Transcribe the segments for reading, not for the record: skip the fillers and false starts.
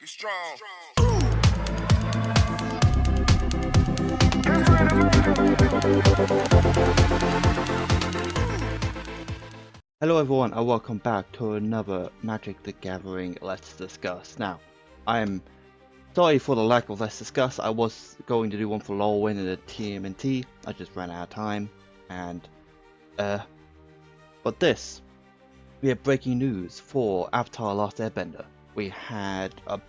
Get strong. Hello everyone and welcome back to another Magic the Gathering Let's Discuss. Now, I'm sorry for the lack of Let's Discuss. I was going to do one for Lorwyn and the TMNT. I just ran out of time and but this, we have breaking news for Avatar Last Airbender. We had a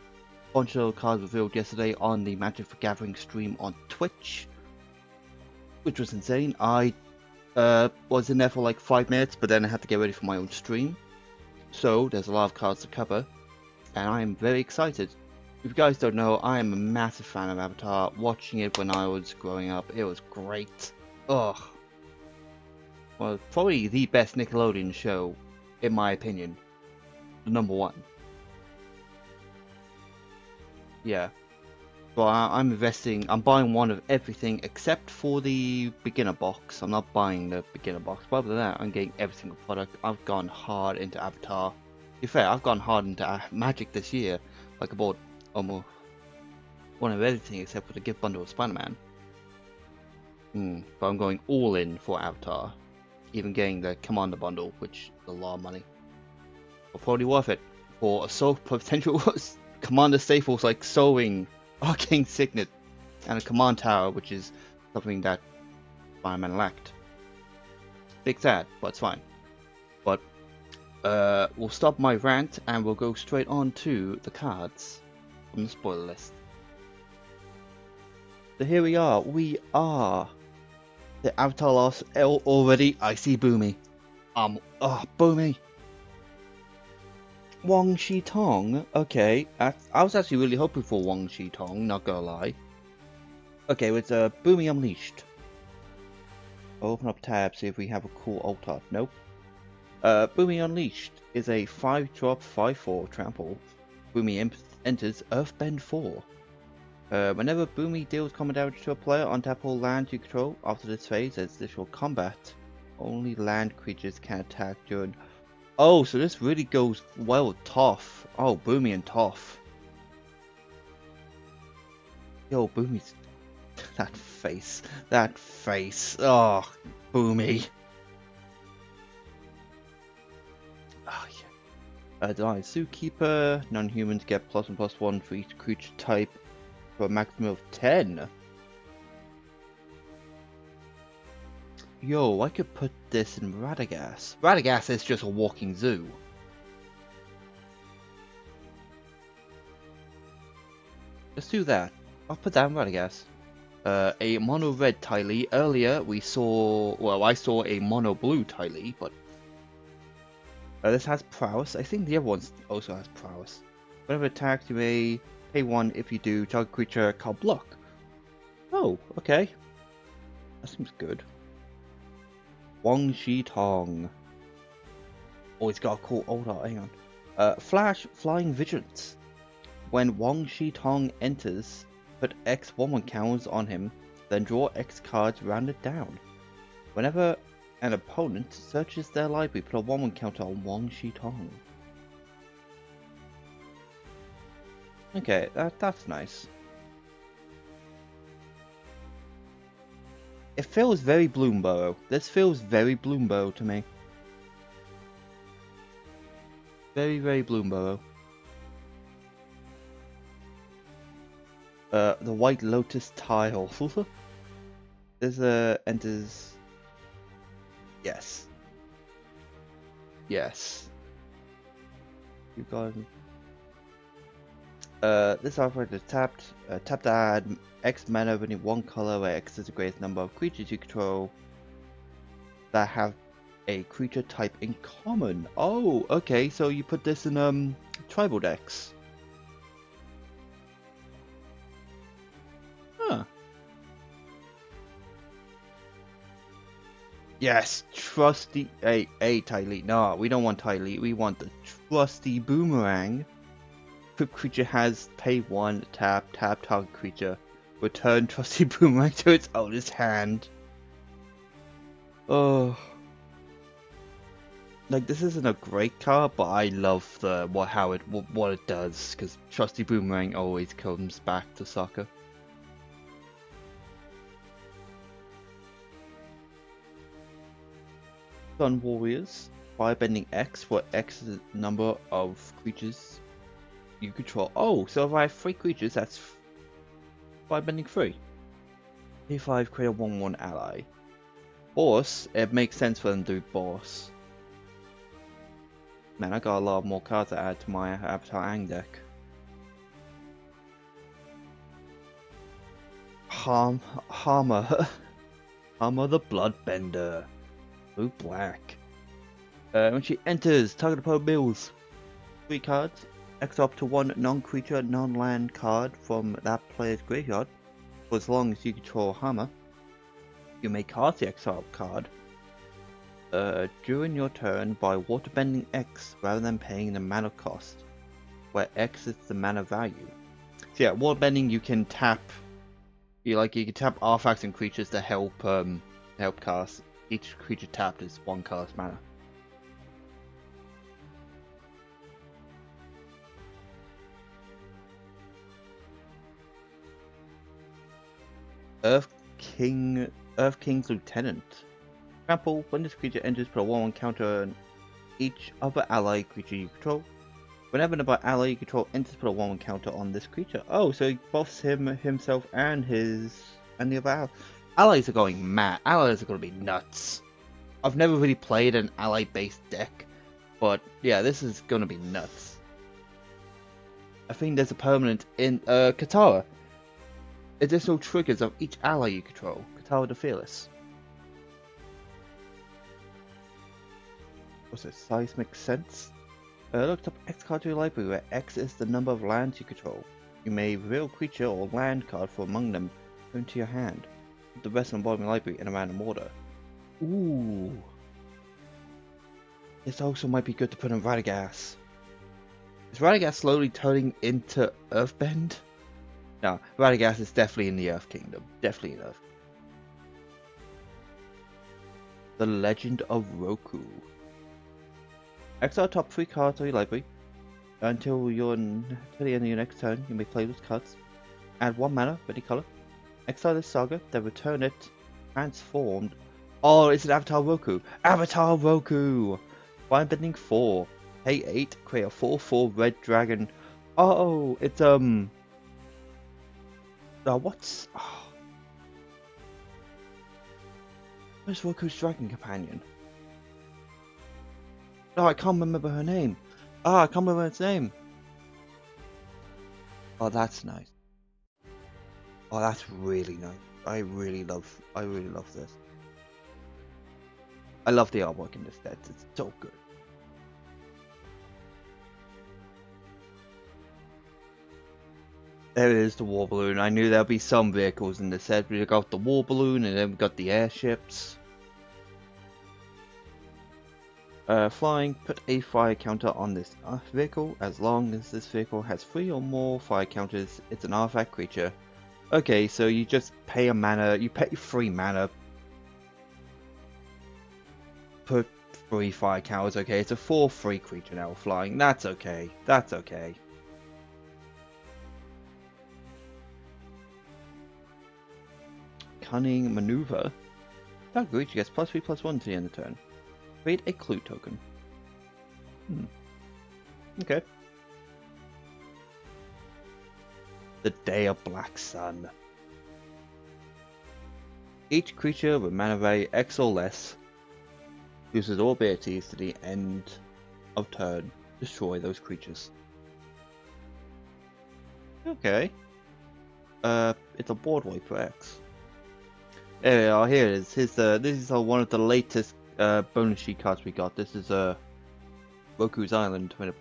bunch of cards revealed yesterday on the Magic the Gathering stream on Twitch, which was insane. I was in there for like 5 minutes, but then I had to get ready for my own stream. So there's a lot of cards to cover, and I am very excited. If you guys don't know, I am a massive fan of Avatar. Watching it when I was growing up, it was great. Ugh. Well, probably the best Nickelodeon show, in my opinion. The #1. Yeah. Well, I'm investing, I'm buying one of everything except for the beginner box. I'm not buying the beginner box, but other than that, I'm getting every single product. I've gone hard into Avatar. To be fair, I've gone hard into Magic this year. Like I bought almost one of everything except for the gift bundle of Spider-Man. But I'm going all in for Avatar. Even getting the Commander bundle, which is a lot of money. But probably worth it for a potential Commander staples like Sowing, Arcane Signet, and a Command Tower, which is something that Spider-Man lacked. Big sad, but it's fine. But we'll stop my rant and we'll go straight on to the cards from the spoiler list. So here we are. We are the Avatar Lost already. I see Boomy. Boomy. Wang Shi-Tong, okay, I was actually really hoping for Wang Shi-Tong, not gonna lie. Okay, with Boomy Unleashed. I'll open up tab, see if we have a cool alt art. Nope. Boomy Unleashed is a 5-drop 5/4 trample. Boomy enters Earthbend 4. Whenever Boomy deals combat damage to a player, untap all land you control. After this phase, as additional combat, only land creatures can attack during. Oh, so this really goes well with Toph. Oh, Boomy and Toph. Yo, Boomy's... That face. That face. Oh, Boomy. Oh, yeah. Divine Zookeeper. Non-humans get +1/+1 for each creature type for a maximum of 10. Yo, I could put this in Radagast. Radagast is just a walking zoo. Let's do that. I'll put that in Radagast. A mono red Tylee. Earlier we saw, well, I saw a mono blue Tylee, but this has prowess. I think the other one also has prowess. Whenever attacked, you may pay 1. If you do, target creature can't block. Oh, okay. That seems good. Wang Shi-Tong. Oh, he's got a cool old art, hang on. Flash Flying Vigilance. When Wang Shi-Tong enters, put X 1/1 counters on him, then draw X cards rounded down. Whenever an opponent searches their library, put a 1/1 counter on Wang Shi-Tong. Okay, that's nice. It feels very Bloomburrow. This feels very Bloomburrow to me. Very, very Bloomburrow. The White Lotus tile. This enters. Yes. Yes. You got. This operator is tapped. Tap to add X mana winning 1 color, where X is the greatest number of creatures you control that have a creature type in common. Oh, okay, so you put this in tribal decks. Huh. Yes, trusty a Tylee. No, we don't want Tylee. We want the trusty Boomerang. Equipped creature has pay 1, tap target creature. Return trusty Boomerang to its owner's hand. Oh. Like, this isn't a great card, but I love what it does, because Trusty Boomerang always comes back to soccer. Sun Warriors, Firebending X, where X is the number of creatures you control. Oh, so if I have 3 creatures, that's Firebending 3. P5, create a 1/1 ally. Boss, it makes sense for them to do Boss. Man, I got a lot more cards to add to my Avatar Ang deck. Hammer. Hammer the Bloodbender. Blue black. When she enters, target opponent mills 3 cards. X up to 1 non-creature, non-land card from that player's graveyard. For as long as you control Hammer, you may cast the exile card during your turn by waterbending X rather than paying the mana cost, where X is the mana value. So yeah, waterbending you can tap. You can tap artifacts and creatures to help cast. Each creature tapped is 1 cast mana. Earth King's Lieutenant. Example, when this creature enters, put a 1/1 counter on each other ally creature you control. Whenever another ally you control enters, put a 1/1 counter on this creature. Oh, so he buffs himself and the other allies are going mad. Allies are going to be nuts. I've never really played an ally-based deck, but yeah, this is going to be nuts. I think there's a permanent in Katara. Additional triggers of each ally you control. Katara the Fearless. What's it? Seismic Sense? Looked up X card to your library, where X is the number of lands you control. You may reveal a creature or land card from among them into your hand. Put the rest of the bottom library in a random order. Ooh. This also might be good to put in Radagast. Is Radagast slowly turning into Earthbend? No, Radagast is definitely in the Earth Kingdom. Definitely in Earth. The Legend of Roku. Exile top 3 cards of your library. Until the end of your next turn, you may play those cards. Add 1 mana of any color. Exile this saga, then return it transformed. Oh, it's an Avatar Roku. Avatar Roku! Firebending 4. Pay 8, create a 4/4 red dragon. Oh, it's what's... Oh. Where's Roku's Dragon Companion? Oh, I can't remember her name. Oh, I can't remember its name. Oh, that's nice. Oh, that's really nice. I really love this. I love the artwork in this set. It's so good. There it is, the war balloon. I knew there'd be some vehicles in this set. We got the war balloon, and then we got the airships. Flying, put a fire counter on this vehicle. As long as this vehicle has 3 or more fire counters, it's an artifact creature. Okay, so you just pay a mana, you pay 3 mana. Put 3 fire counters, okay, it's a 4/3 creature now flying. That's okay, that's okay. Cunning Maneuver. That creature gets +3/+1 to the end of the turn. Create a clue token. Okay. The Day of Black Sun. Each creature with mana value X or less uses all abilities to the end of turn. Destroy those creatures. Okay. It's a board wipe for X. There we are. Here it is. This is one of the latest bonus sheet cards we got. This is Roku's Island when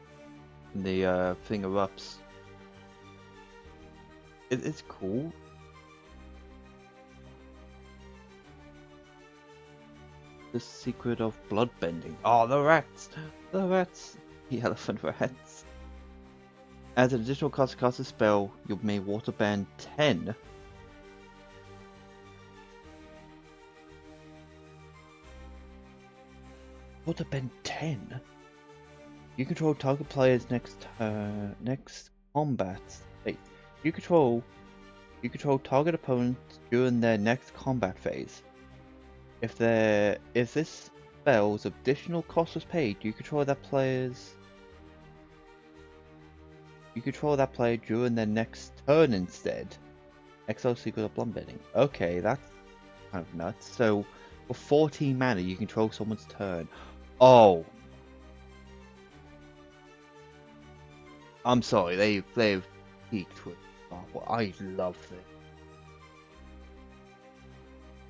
the thing erupts. It's cool. The Secret of Bloodbending. Oh, the rats! The rats! The elephant rats. As an additional cost to cast a spell, you may waterbend 10. What a Ben 10? You control target player's next combat. Wait, you control target opponents during their next combat phase. If this spell's additional cost was paid, you control that player during their next turn instead. Exile Secret of Bloodbending. Okay, that's kind of nuts. So for 14 mana you control someone's turn. Oh, I'm sorry, they've peaked with well, I love it.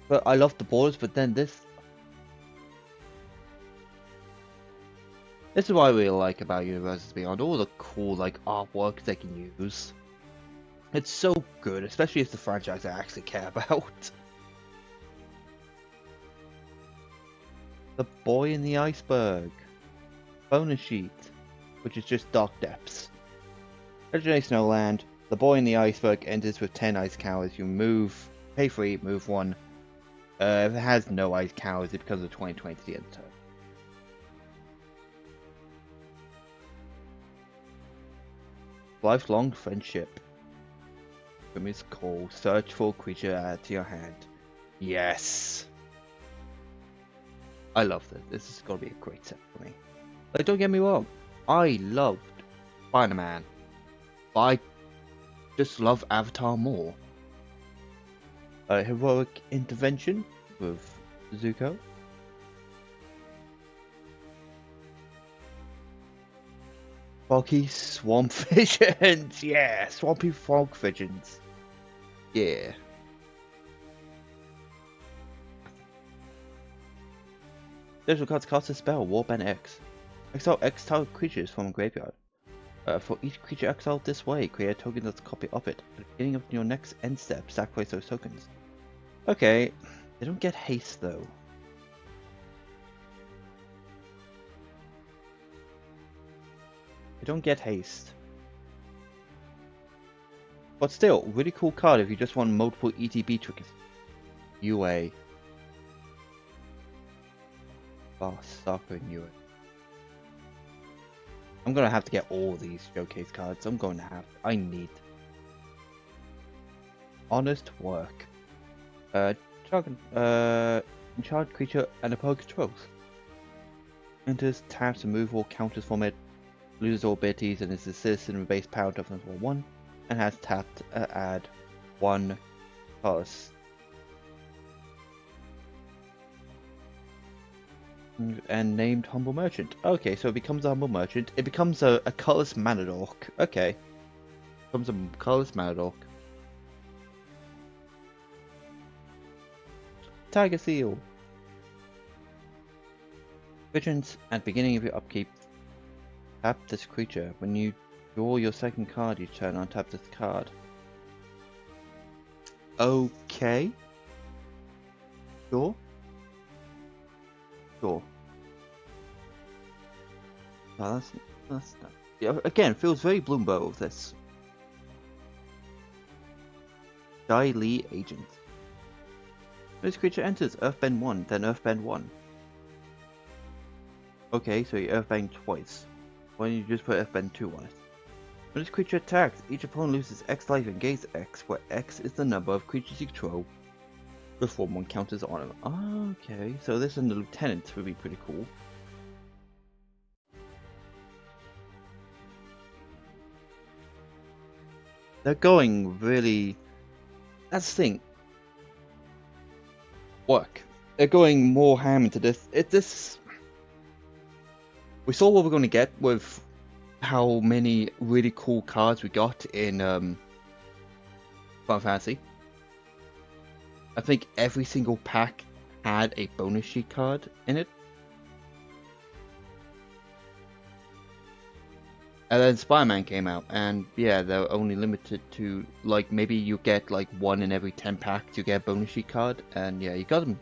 But I love the borders, but then this is what I really like about Universes Beyond, all the cool like artwork they can use. It's so good, especially if the franchise I actually care about. The Boy in the Iceberg. Bonus sheet, which is just Dark Depths. Legendary Snowland. The Boy in the Iceberg enters with 10 ice counters. You move, pay 3, move 1. If it has no ice counters, it becomes a 20/20 to the end of the turn. Lifelong Friendship. Is called search for a creature add to your hand. Yes! I love this. This is gonna be a great set for me. Like, don't get me wrong, I loved Spider-Man, but I just love Avatar more. Heroic Intervention with Zuko. Foggy Swamp Visions! Yeah! Swampy Frog Visions. Yeah. Special cards cast a spell, Warband X. Exile X target creatures from a graveyard. For each creature exiled this way, create a token that's a copy of it. At the beginning of your next end step, sacrifice those tokens. Okay, they don't get haste though. They don't get haste. But still, really cool card if you just want multiple ETB triggers. UA. Soccer and UA. I'm gonna have to get all these showcase cards. I need. Honest work. Enchanted creature and opponent controls. Enters, taps, remove all counters from it, loses all abilities, and is a citizen with base power toughness 1, and has tapped add 1 colors. And named Humble Merchant. Okay, so it becomes a Humble Merchant. It becomes a colorless mana dork. Okay. Becomes a colorless mana dork. Tiger Seal. Visions at beginning of your upkeep. Tap this creature. When you draw your second card each turn, untap this card. Okay. Sure. Sure. Oh, that's yeah, again, feels very Bloomberg with this. Dai Li Agent. This creature enters Earthbend 1, then Earthbend 1. Okay, so you Earthbend twice. Why don't you just put Earthbend 2 on it? When this creature attacks, each opponent loses X life and gains X, where X is the number of creatures you control before 1 counters on them. Okay, so this and the Lieutenant would be pretty cool. They're going really... That's the thing. Work. They're going more ham into this. We saw what we're going to get with how many really cool cards we got in Final Fantasy. I think every single pack had a bonus sheet card in it. And then Spider-Man came out, and yeah, they're only limited to, like, maybe you get like 1 in every 10 packs you get a bonus sheet card, and yeah, you got them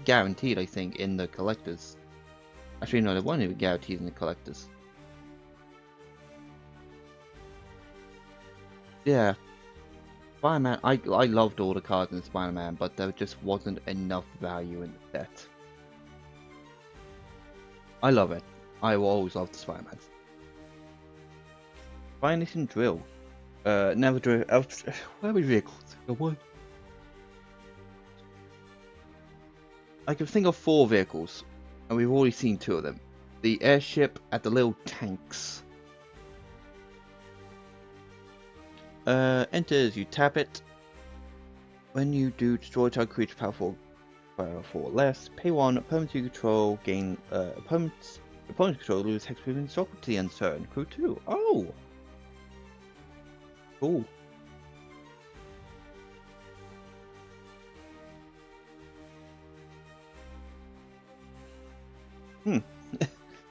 guaranteed, I think, in the collectors. Actually, no, they weren't even guaranteed in the collectors. Yeah, Spider-Man, I loved all the cards in Spider-Man, but there just wasn't enough value in the set. I love it. I will always love the Spider-Mans. Nation drill. Never drill. Where are we vehicles? What? I can think of 4 vehicles, and we've already seen 2 of them. The airship and the little tanks. Enters, you tap it. When you do, destroy target creature powerful for less. Pay 1, opponents you control gain opponents control lose hex movement stock to the end turn. Crew 2. Oh! Cool.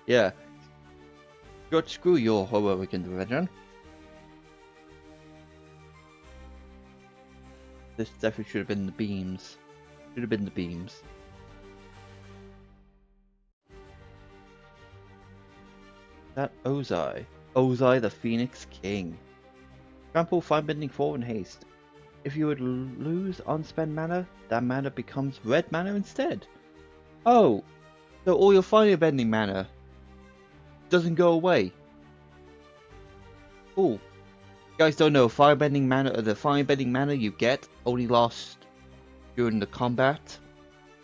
Yeah. God, screw your heroic intervention. This definitely should have been the beams. Should have been the beams. That Ozai. Ozai the Phoenix King. Trample, Firebending 4 and haste. If you would lose unspent mana, that mana becomes red mana instead. Oh! So all your Firebending mana doesn't go away. Cool. You guys don't know, Firebending mana, the Firebending mana you get only lasts during the combat.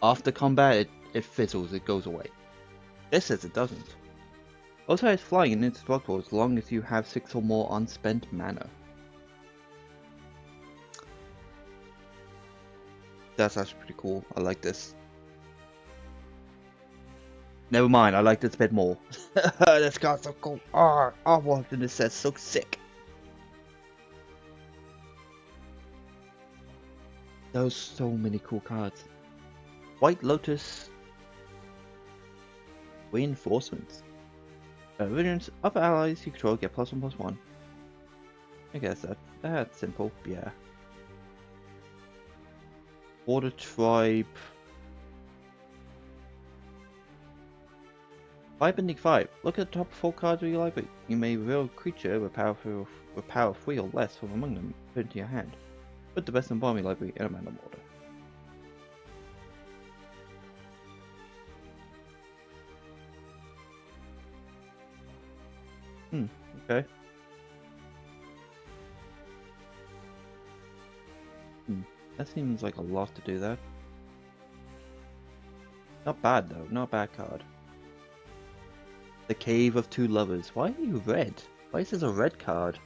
After combat, it fizzles, it goes away. This says it doesn't. Also, it's flying and indestructible as long as you have 6 or more unspent mana. That's actually pretty cool. I like this. Never mind, I like this a bit more. This card's so cool. Artwork in this set's so sick. There's so many cool cards. White Lotus Reinforcements. Vigilance, upper allies you control get +1/+1. I guess that's simple, yeah. Border Tribe. Firebending 5. Look at the top 4 cards of your library. You may reveal a creature with power 3 or less from among them, put into your hand. Put the best in Barmy library in a random order. Okay. That seems like a lot to do that. Not bad though, not a bad card. The Cave of Two Lovers. Why are you red? Why is this a red card?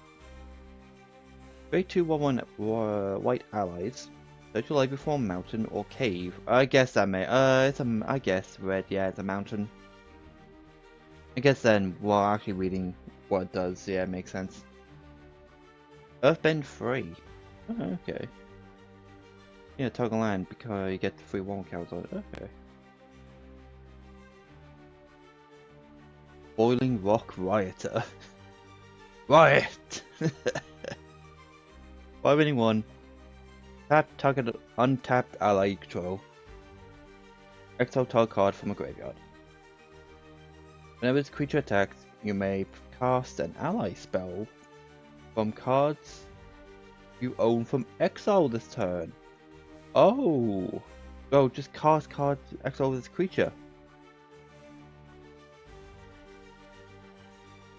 Grade 2/1/1 white allies. Search your library for a mountain or cave. I guess that may I guess red, yeah, it's a mountain. I guess then while actually reading what it does, yeah, it makes sense. Earthbend 3. Oh, okay. Yeah, toggle land because you get the free 1 counts on it. Okay. Boiling Rock Rioter. Riot! Firebending 1. Tap target untapped ally you control. Exile target card from a graveyard. Whenever this creature attacks, you may cast an ally spell from cards you own from exile this turn. Oh! Go, just cast cards exile this creature.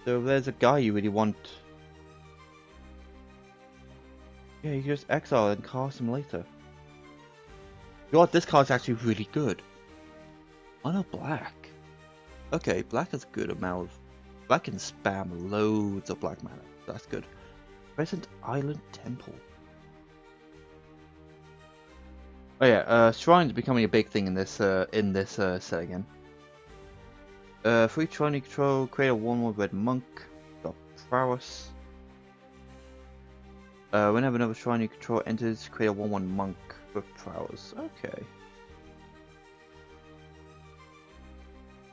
So if there's a guy you really want, yeah, you can just exile and cast him later. You know what, this card's actually really good. On a black. Okay, black has a good amount of... Black can spam loads of black mana. That's good. Crescent Island Temple. Oh yeah, shrines becoming a big thing in this set again. 3 shrine you control, create a 1/1 red monk. Got prowess. Whenever another shrine you control enters, create a 1/1 monk with prowess. Okay.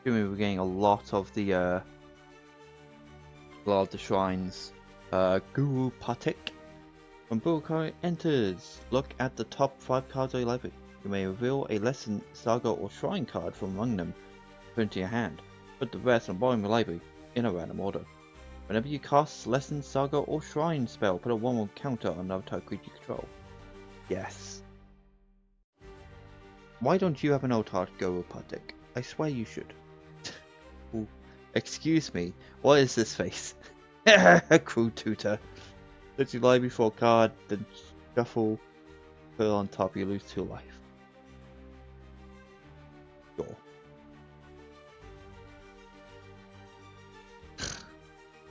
We're getting a lot of the shrines. Guru Patik. When Burukai enters, look at the top 5 cards of your library. You may reveal a lesson, saga, or shrine card from among them. Put into your hand. Put the rest on the bottom of your library in a random order. Whenever you cast lesson, saga, or shrine spell, put a 1/1 counter on another type creature you control. Yes. Why don't you have an Old Heart Guru Patik? I swear you should. Ooh. Excuse me, what is this face? Crude tutor. Let you lie before a card, then shuffle, put it on top, you lose 2 life. Sure.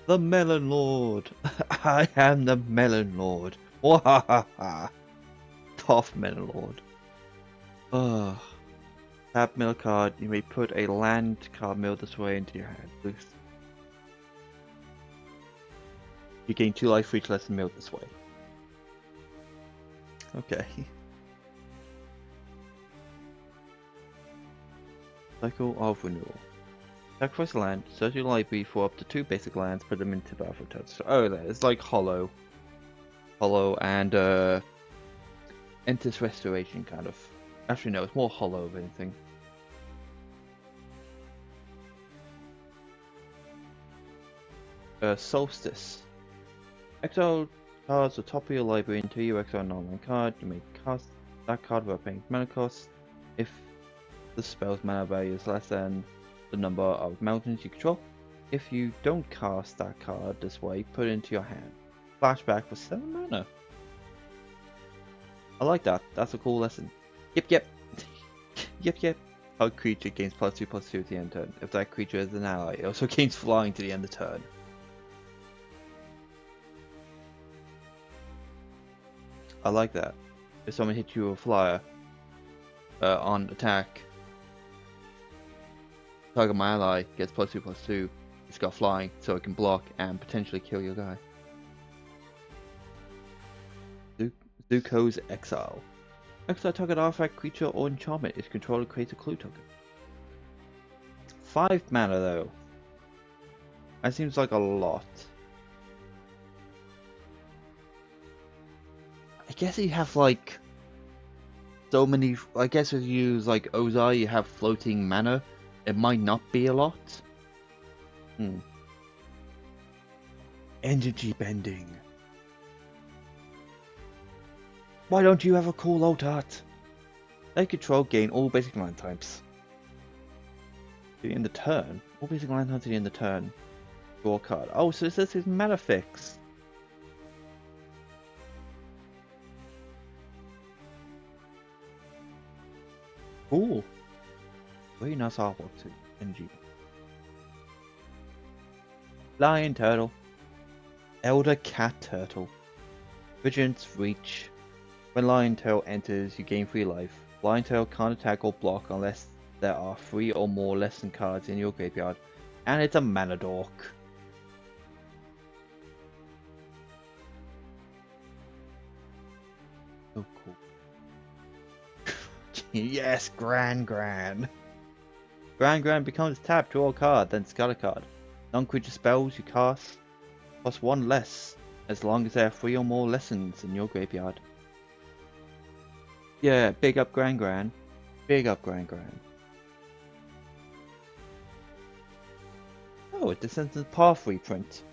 The Melon Lord! I am the Melon Lord! Wahahaha! Tough Melon Lord. Ugh. Tap mill card, you may put a land card mill this way into your hand. Boost. You gain 2 life for each lesson milled this way. Okay. Cycle of Renewal. Sacrifice a land, search your library for up to 2 basic lands, put them into battle turns. Oh, it's like Hollow. Hollow and Entis Restoration, kind of. Actually, no, it's more Hollow than anything. Solstice. Exile cards at the top of your library until you exile an online card. You may cast that card without paying mana cost. If the spell's mana value is less than the number of mountains you control. If you don't cast that card this way, put it into your hand. Flashback for 7 mana. I like that. That's a cool lesson. Yep. Yep. A creature gains +2/+2 at the end of turn. If that creature is an ally, it also gains flying to the end of turn. I like that. If someone hits you with a flyer on attack, target my ally gets +2/+2. It's got flying, so it can block and potentially kill your guy. Zuko's Exile. Exile target artifact, creature, or enchantment. Its controller creates a clue token. 5 mana though. That seems like a lot. I guess you have like so many. I guess if you use like Ozai, you have floating mana. It might not be a lot. Energy bending. Why don't you have a cool old art? They control gain all basic land types. In the turn? All basic land types in the turn. Draw a card. Oh, so this is mana fix. Cool. Very nice artwork too. Energy. Lion Turtle. Elder Cat Turtle. Vigilance Reach. When Lion Tail enters, you gain 3 life. Lion Tail can't attack or block unless there are 3 or more lesson cards in your graveyard. And it's a mana dork. Oh, cool. Yes, Gran. Gran becomes tapped, draw a card, then discard a card. Non-creature spells you cast cost 1 less, as long as there are 3 or more lessons in your graveyard. Yeah, big up Gran. Big up Gran. Oh, it descends in Path reprint.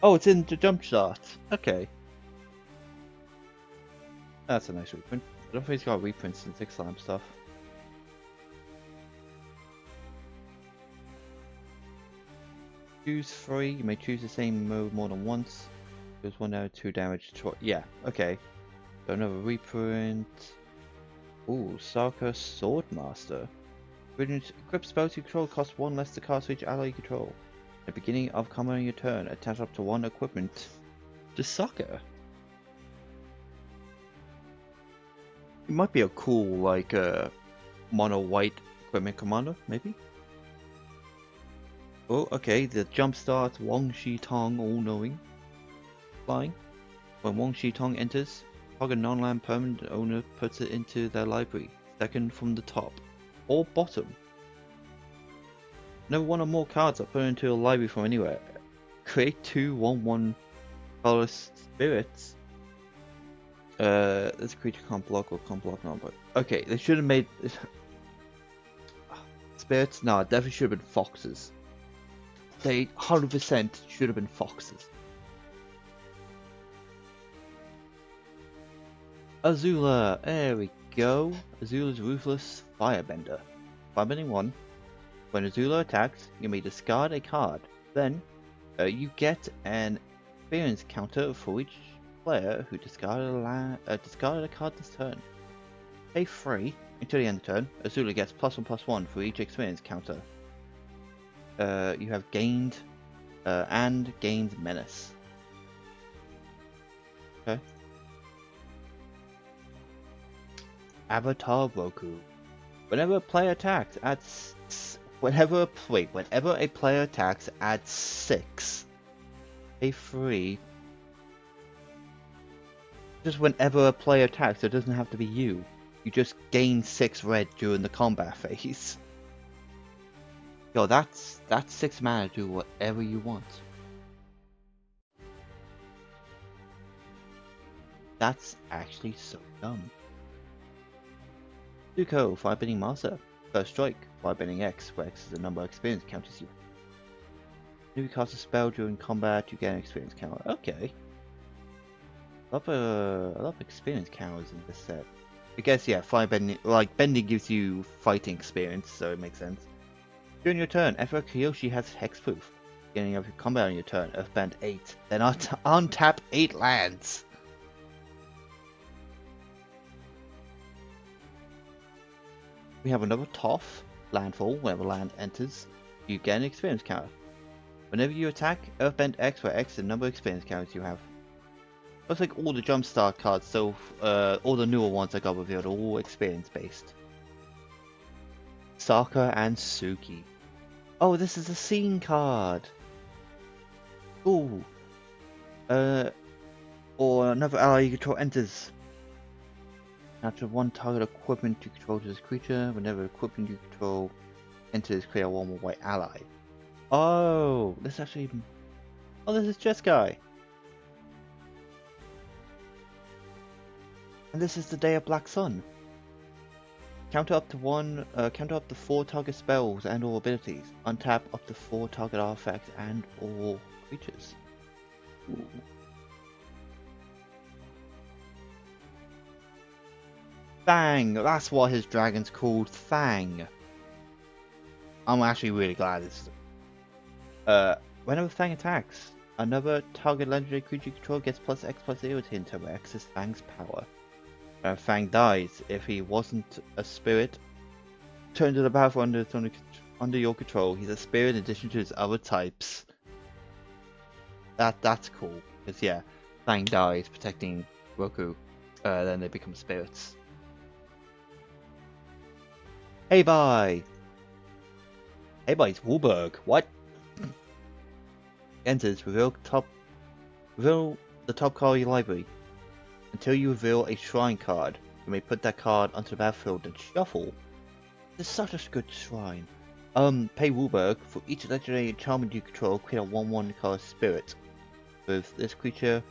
Oh, it's in the jump shot. Okay. That's a nice reprint. I don't think he's got reprints in Six Slam stuff. Choose 3. You may choose the same move more than once. There's 1 damage, 2 damage. Yeah, okay. So another reprint. Ooh, Saka Swordmaster. Equip spells you control cost 1 less to cast for each ally you control. At the beginning of coming your turn, attach up to 1 equipment to Saka. It might be a cool, like, mono white equipment commander, maybe? Oh, okay, the jump starts Wang Shi Tong All Knowing. Flying. When Wang Shi Tong enters, target non-land permanent owner puts it into their library, second from the top or bottom. Whenever 1 or more cards are put into a library from anywhere, create 2 1/1 colorless spirits. This creature can't block or can't block non, but okay, they should have made spirits. No, definitely should have been foxes. They 100% should have been foxes. Azula, there we go. Azula's Ruthless Firebender. Firebending 1. When Azula attacks, you may discard a card. Then, you get an experience counter for each player who discarded a card this turn. Pay 3 until the end of the turn. Azula gets +1/+1 for each experience counter. You have gained and gained menace. Okay. Avatar Roku. Whenever a player attacks, whenever a player attacks, add 6. Pay 3. Just whenever a player attacks, it doesn't have to be you. You just gain 6 red during the combat phase. Yo, that's 6 mana to do whatever you want. That's actually so dumb. Zuko, Firebending Master. First strike, Firebending X, where X is the number of experience counters you. If you cast a spell during combat, you get an experience counter. Okay. A lot of experience counters in this set. I guess, yeah, Firebending, like, bending gives you fighting experience, so it makes sense. During your turn, Efra Kyoshi has Hexproof. Beginning of your combat on your turn, Earthband 8. Then untap 8 lands. We have another Toph, landfall. Whenever land enters, you get an experience counter. Whenever you attack, Earthbend X, where X is the number of experience counters you have. Looks like all the Jumpstart cards, so all the newer ones that got revealed are all experience based. Sokka and Suki. Oh, this is a scene card. Ooh. Or another ally you control enters. After one target equipment you control to this creature, whenever equipment you control enters, create a 1/1 white ally. Oh, this actually. Oh, this is Jeskai. And this is the Day of Black Sun. Counter up to 4 target spells and or abilities. Untap up to 4 target artifacts and or creatures. Ooh. Fang! That's what his dragon's called, Fang. I'm actually really glad this is... whenever Fang attacks, another target legendary creature you control gets +X/+0 to hit where X is Fang's power. Fang dies if he wasn't a spirit. Turn to the battlefield under your control. He's a spirit in addition to his other types. That's cool. Because yeah, Fang dies protecting Roku. Then they become spirits. Hey bye! Hey bye's Woolberg. What? Enters, reveal the top card of your library. Until you reveal a shrine card, you may put that card onto the battlefield and shuffle. This is such a good shrine. Pay Woolberg. For each legendary enchantment you control, create a 1/1 card spirit. With this creature,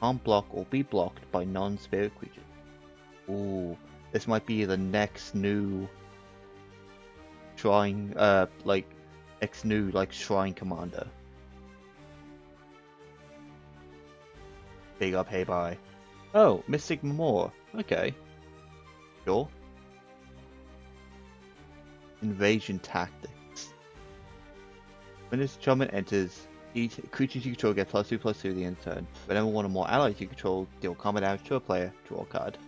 can't block or be blocked by non-spirit creatures. Ooh, this might be the next new shrine, shrine commander. Big up, hey bye. Oh, Mystic Memor. Okay. Sure. Invasion Tactics. When this enchantment enters, each creatures you control get +2/+2 the end turn. Whenever one or more allies you control deal combat damage to a player, draw a card.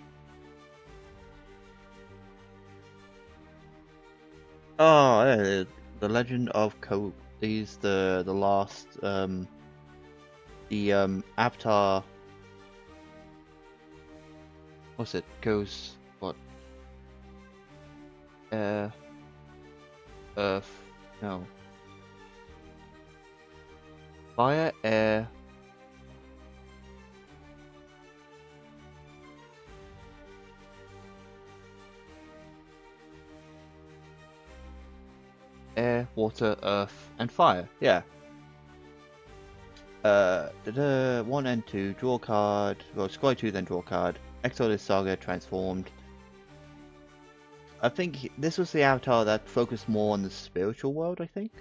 Oh, the Legend of Ko. These the last Avatar. What's it? Goes what? Earth. No. Fire, air. Air, water, earth, and fire. Yeah. 1 and 2, draw a card. Well, scry 2, then draw a card. Exodus Saga transformed. I think this was the avatar that focused more on the spiritual world, I think.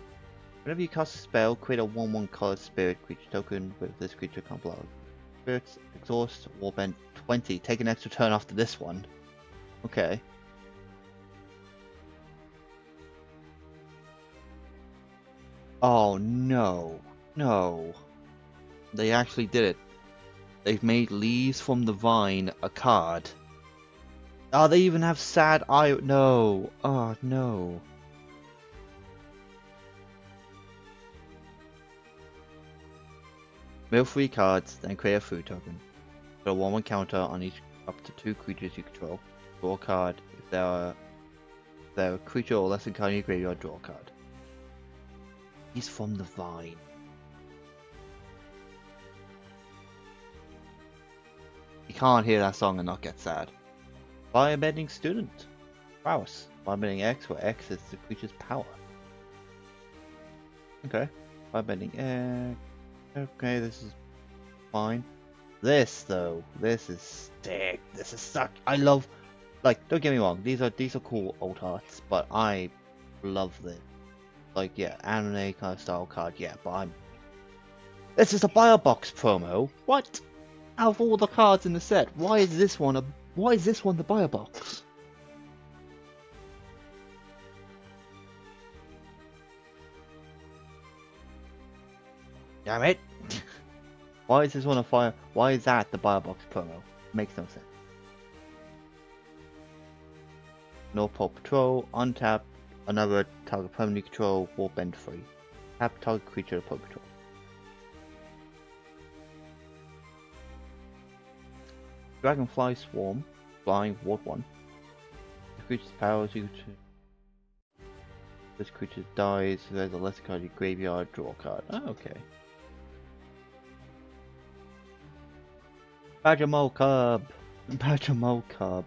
Whenever you cast a spell, create a 1/1 color spirit creature token with this creature can't block. Spirits, exhaust, warband 20. Take an extra turn after this one. Okay. Oh no. No. They actually did it. They've made Leaves from the Vine a card. Oh, they even have sad eye. No. Oh no. Mill 3 cards, then create a food token. Put a 1/1 counter on each up to 2 creatures you control. Draw a card. If they're a creature or less than card in your graveyard, draw a card. He's from the Vine. You can't hear that song and not get sad. Firebending Student. Prowess. Firebending X, where X is the creature's power. Okay. Firebending X. Okay, this is fine. This though, this is sick. This is such. I love. Like, don't get me wrong. These are cool old arts, but I love this. Like, yeah, anime kind of style card. Yeah, but I'm. This is a Biobox promo. What? Out of all the cards in the set, why is this one the Biobox? Damn it! Why is this one a fire? Why is that the Biobox promo? Makes no sense. No Paw Patrol, untap, another target permanently control, Warbend free. Tap target creature to Paw Patrol. Dragonfly Swarm, flying, ward 1. The creature's powers equal to. This creature dies, so there's a lesser card in your graveyard, draw a card. Oh, okay. Badgermole Cub! Badgermole Cub.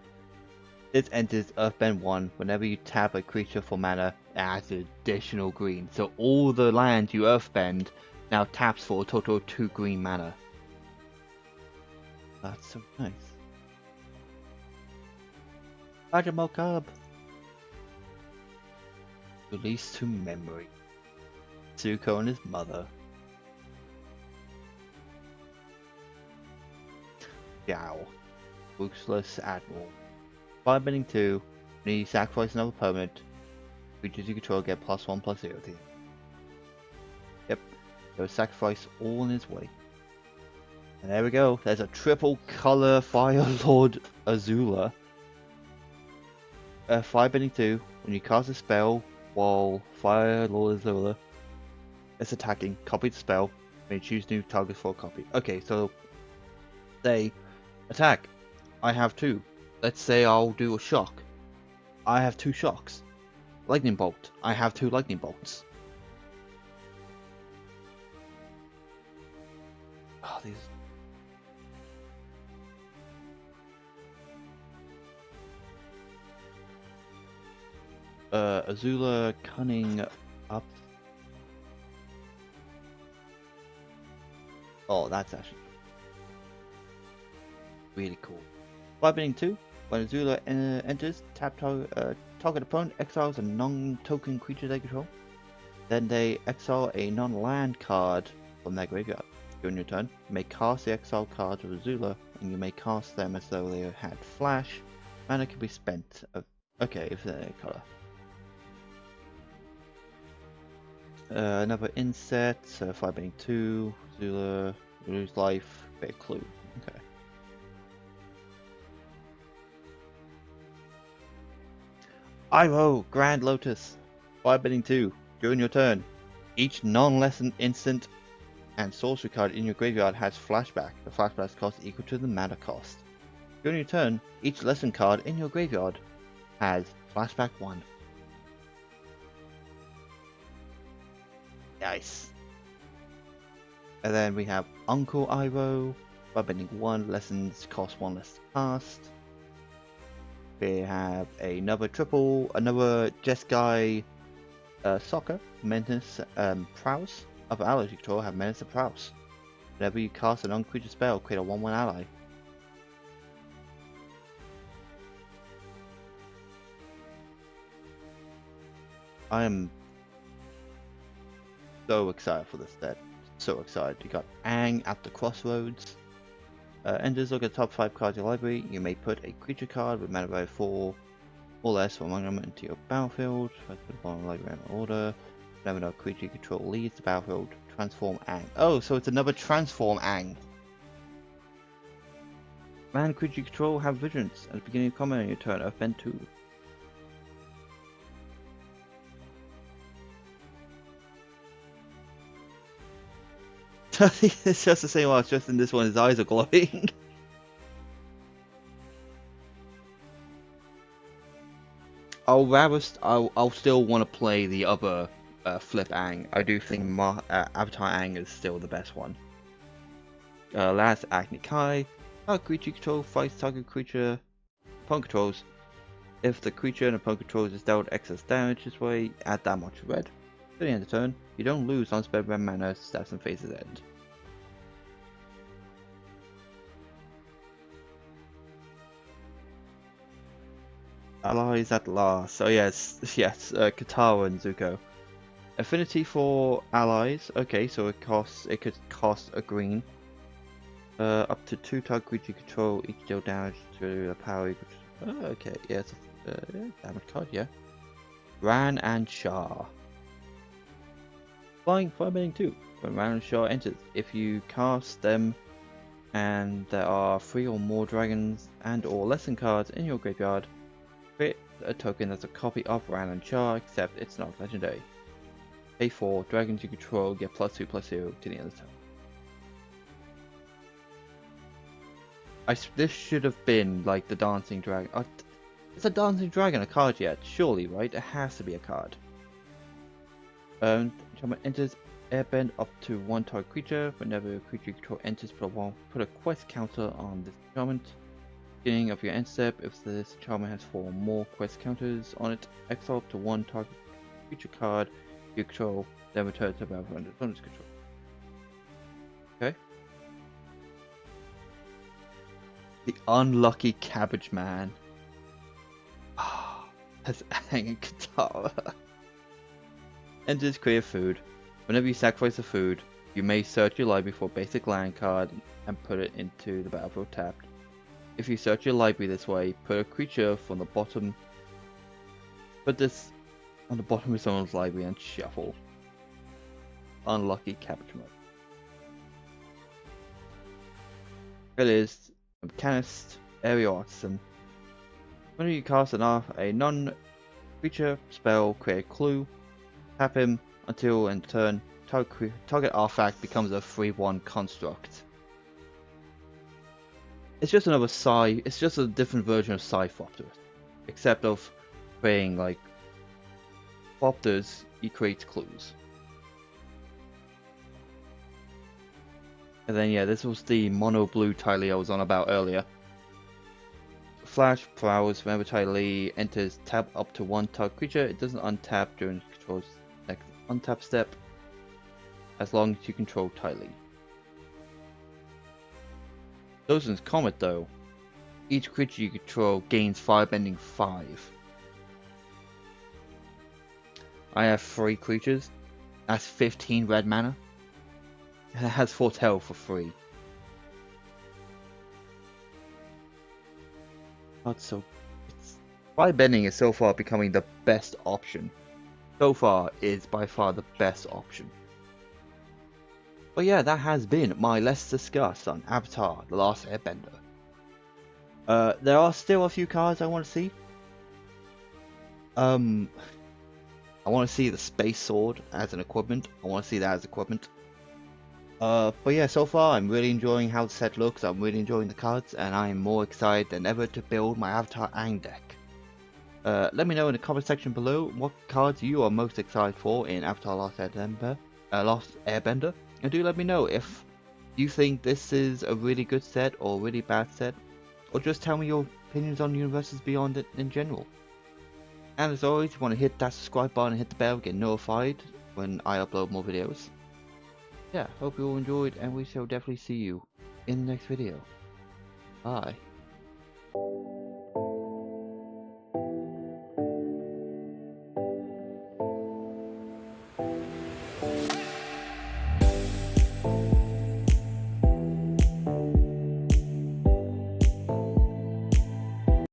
This enters Earthbend 1. Whenever you tap a creature for mana, it adds additional green. So all the lands you Earthbend now taps for a total of 2 green mana. That's so nice. Badgermole Cub! Released to memory. Zuko and his mother. Yow. Ruthless Admiral. Firebending 2. When you sacrifice another opponent, creatures you control get +1/+0 to you. Yep. There was sacrifice all in his way. And there we go. There's a triple color Fire Lord Azula. Firebending 2. When you cast a spell while Fire Lord Azula is attacking, copy the spell. May choose new targets for a copy. Okay, so say attack. I have 2. Let's say I'll do a shock. I have 2 shocks. Lightning bolt. I have 2 lightning bolts. Oh, these. Azula Cunning up. Oh, that's actually really cool. Firebending 2. When Azula enters, tap target opponent exiles a non-token creature they control. Then they exile a non-land card from their graveyard. During your turn, you may cast the exiled cards of Azula, and you may cast them as though they had flash. Mana can be spent. Okay, if they're a color. Another inset, Firebending 2, Azula, lose life, create a clue. Okay. Iroh, Grand Lotus. Firebending 2. During your turn, each non-lesson instant and sorcery card in your graveyard has flashback. The flashback cost equal to the mana cost. During your turn, each lesson card in your graveyard has flashback 1. Nice. And then we have Uncle Iroh. Firebending 1. Lessons cost 1 less to cast. We have another Jeskai Soccer, Menace, Prowess. Other allies you control have Menace and Prowess. Whenever you cast a non-creature spell, create a 1/1 ally. I am so excited for this set. So excited. You got Aang at the Crossroads. Enders look at the top 5 cards in your library. You may put a creature card with mana value 4 or less from among them into your battlefield. Let's put it on library in order. Never know, creature you control leaves the battlefield. Transform Ang. Oh, so it's another Transform Ang. Man, creature you control have vigilance at the beginning of combat on your turn. Airbend 2. It's just the same one, just in this one his eyes are glowing. I'll still want to play the other Flip Ang. I do think Avatar Ang is still the best one. Last Agni Kai. Target creature you control fights target creature opponent controls. If the creature and opponent controls is dealt excess damage this way, add that much red. To the end of the turn, you don't lose unspent red mana stats and phases end. Allies at last. Oh yes, Katara and Zuko. Affinity for allies. Okay, so it could cost a green. Up to 2 target creature control, each deal damage to the power equal to... Oh, okay, yeah, it's a damage card, yeah. Ran and Shah. Flying Firebending 2. When Ran and Shah enters, if you cast them and there are 3 or more dragons and or lesson cards in your graveyard, create a token that's a copy of Ran and Shah, except it's not legendary. Pay 4, dragons you control get +2/+0 to the end of the turn. This should have been like the Dancing Dragon. Is a Dancing Dragon a card yet? Surely, right? It has to be a card. Enchantment enters Airbend up to 1 target creature. Whenever a creature you control enters, put a quest counter on this enchantment. Beginning of your end step, if this enchantment has 4 or more quest counters on it, exile up to 1 target creature card you control, then return to battle under opponent's control. Okay. The unlucky Cabbage Man. Ah, that's Aang and Katara. Enters create food. Whenever you sacrifice a food, you may search your library for a basic land card and put it into the battlefield tapped. If you search your library this way, put a creature from the bottom. Put this on the bottom of someone's library and shuffle. Unlucky Cabbage Man. It is a mechanist, aerial artisan. When you cast a non-creature spell, create a clue, tap him until end turn, target artifact becomes a 3/1 construct. It's just another it's just a different version of Psythopterus. Except of creating like Thopters, he creates clues. And then yeah, this was the mono blue Tylee I was on about earlier. Flash powers whenever Tylee enters, tap up to 1 target creature. It doesn't untap during its control's next untap step, as long as you control Tylee. Dozen's Comet though, each creature you control gains Firebending 5. I have 3 creatures, that's 15 red mana. And it has Foretell for free. Firebending is so far becoming the best option. So far is by far the best option. But yeah, that has been my Let's Discuss on Avatar: The Last Airbender. There are still a few cards I want to see. I want to see the Space Sword as an equipment. I want to see that as equipment. But yeah, so far I'm really enjoying how the set looks, I'm really enjoying the cards, and I am more excited than ever to build my Avatar Aang deck. Let me know in the comment section below what cards you are most excited for in Avatar Last Airbender, and do let me know if you think this is a really good set or a really bad set, or just tell me your opinions on Universes Beyond it in general. And as always, you want to hit that subscribe button and hit the bell, get notified when I upload more videos. Yeah, hope you all enjoyed, and we shall definitely see you in the next video. Bye.